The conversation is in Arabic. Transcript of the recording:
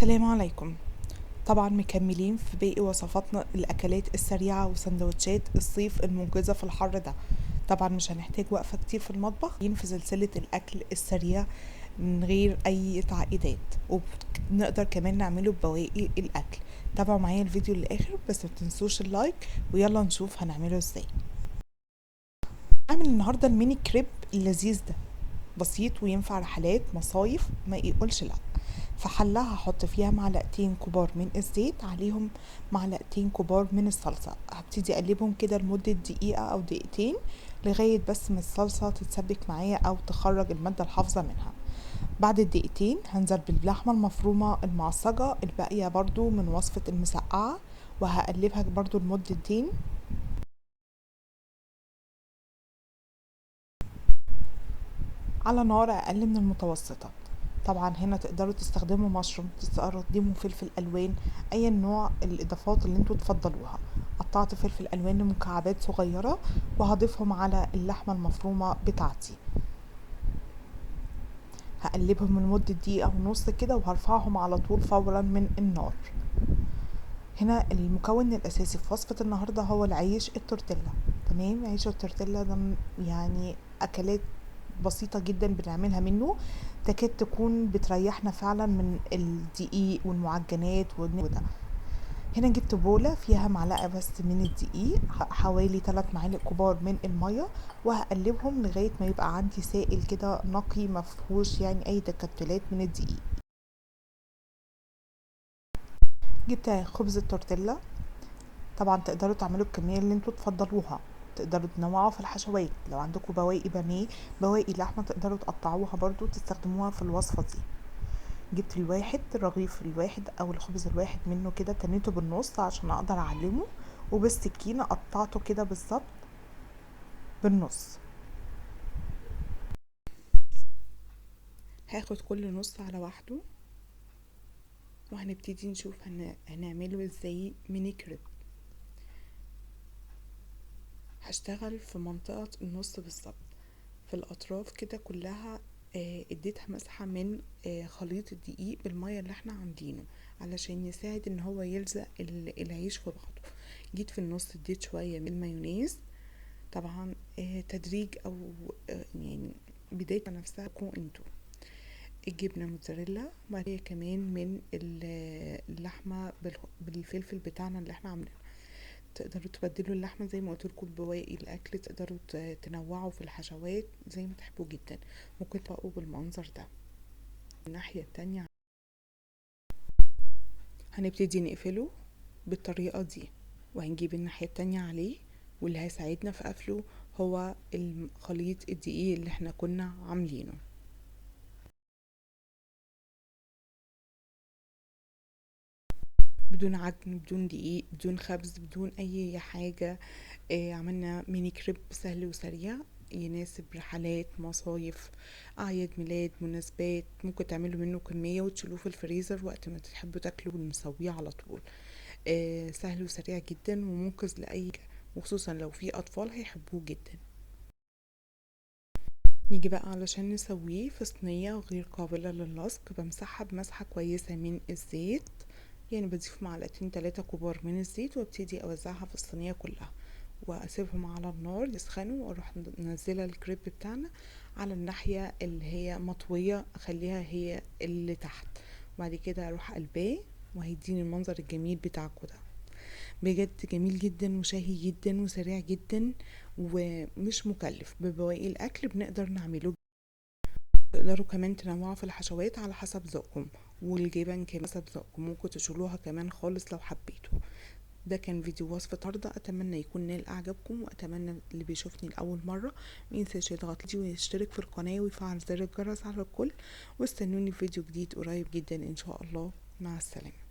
السلام عليكم. طبعا مكملين في باقي وصفاتنا الاكلات السريعه وسندوتشات الصيف المنقذه في الحر ده. طبعا مش هنحتاج وقفه كتير في المطبخ في سلسله الاكل السريع من غير اي تعقيدات، ونقدر كمان نعمله ببواقي الاكل. تابعوا معايا الفيديو للاخر، بس ما تنسوش اللايك، ويلا نشوف هنعمله ازاي. هعمل النهارده الميني كريب اللذيذ ده، بسيط وينفع رحلات مصايف ما يقولش لا. في حلة هحط فيها معلقتين كبار من الزيت، عليهم معلقتين كبار من الصلصة. هبتدي اقلبهم كده لمدة دقيقة او دقيقتين لغاية بس ما الصلصة تتسبك معايا او تخرج المادة الحافظة منها. بعد الدقيقتين هنزل باللحمة المفرومة المعصجة الباقية برضو من وصفة المسقعة، وهقلبها برضو لمدة دقيقتين على نار اقل من المتوسطة. طبعا هنا تقدروا تستخدموا مشروم، تستخدموا فلفل الوان، اي نوع الاضافات اللي انتوا تفضلوها. قطعت فلفل الوان لمكعبات صغيرة وهضيفهم على اللحمة المفرومة بتاعتي. هقلبهم لمدة دقيقة ونص كده، وهرفعهم على طول فورا من النار. هنا المكون الاساسي في وصفة النهاردة هو العيش التورتيلا. تمام، عيش التورتيلا ده يعني اكلات بسيطة جدا بنعملها منه، تكاد تكون بتريحنا فعلا من الدقيق والمعجنات وده. هنا جبت بولة فيها معلقة بس من الدقيق، حوالي 3 معالق كبار من المية، وهقلبهم لغاية ما يبقى عندي سائل كده نقي مفهوش يعني اي تكتلات من الدقيق. جبت خبز التورتيلا. طبعا تقدروا تعملوا الكمية اللي انتوا تفضلوها، تقدروا تنوعوا في الحشوات. لو عندكم بواقي بانيه، بواقي لحمة، تقدروا تقطعوها برضو تستخدموها في الوصفة دي. جبت الرغيف الواحد او الخبز الواحد منه كده، تنيته بالنص عشان اقدر اعلمه، وبالسكينة قطعته كده بالظبط بالنص. هاخد كل نص على وحده، وهنبتدي نشوف هنعمله ازاي ميني كريب. هشتغل في منطقة النص بالظبط، في الاطراف كده كلها. اديتها مسحة من خليط الدقيق بالمية اللي احنا عاملينه علشان يساعد ان هو يلزق العيش في بعضه. جيت في النص اديت شوية من المايونيز، طبعا تدريج او يعني بداية نفسها كون انتو. الجبنة موتزاريلا، وبعدين كمان من اللحمة بالفلفل بتاعنا اللي احنا عاملينه. تقدروا تبدلوا اللحمة زي ما قلت لكم ببواقي الاكل، تقدروا تنوعوا في الحشوات زي ما تحبوا جدا. ممكن تلاقوا بالمنظر ده. الناحية التانية هنبتدي نقفله بالطريقة دي، وهنجيب الناحية التانية عليه، واللي هيساعدنا في قفله هو خليط الدقيق اللي احنا كنا عاملينه. بدون عجن، بدون دقيق، بدون خبز، بدون اي حاجة. عملنا ميني كريب سهل وسريع، يناسب رحلات مصايف، اعياد ميلاد، مناسبات. ممكن تعملوا منه كمية وتشيلوه في الفريزر وقت ما تحبوا تاكلوا ونسويه على طول. سهل وسريع جدا ومنقذ لأي، وخصوصا لو في اطفال هيحبوه جدا. نيجي بقى علشان نسويه في صينية غير قابلة للصق. بمسحها بمسحة كويسة من الزيت، يعني بضيف معلقتين 3 كبار من الزيت، وابتدي اوزعها في الصينية كلها، واسيبهم على النار يسخنوا، واروح منزله الكريب بتاعنا على الناحيه اللي هي مطويه، اخليها هي اللي تحت، وبعد كده اروح قلباه، وهيديني المنظر الجميل بتاعكم ده. بجد جميل جدا وشهي جدا وسريع جدا ومش مكلف. ببواقي الاكل بنقدر نعمله. تقدروا كمان تنوعوا في الحشوات على حسب ذوقكم، والجبن كمان حسب ذوقكم، ممكن تشيلوها كمان خالص لو حبيتوا. ده كان فيديو وصفة طردة، اتمنى يكون نال اعجابكم، واتمنى اللي بيشوفني لاول مرة مينساش يضغط لي ويشترك في القناة ويفعل زر الجرس على الكل، واستنوني في فيديو جديد قريب جدا ان شاء الله. مع السلامة.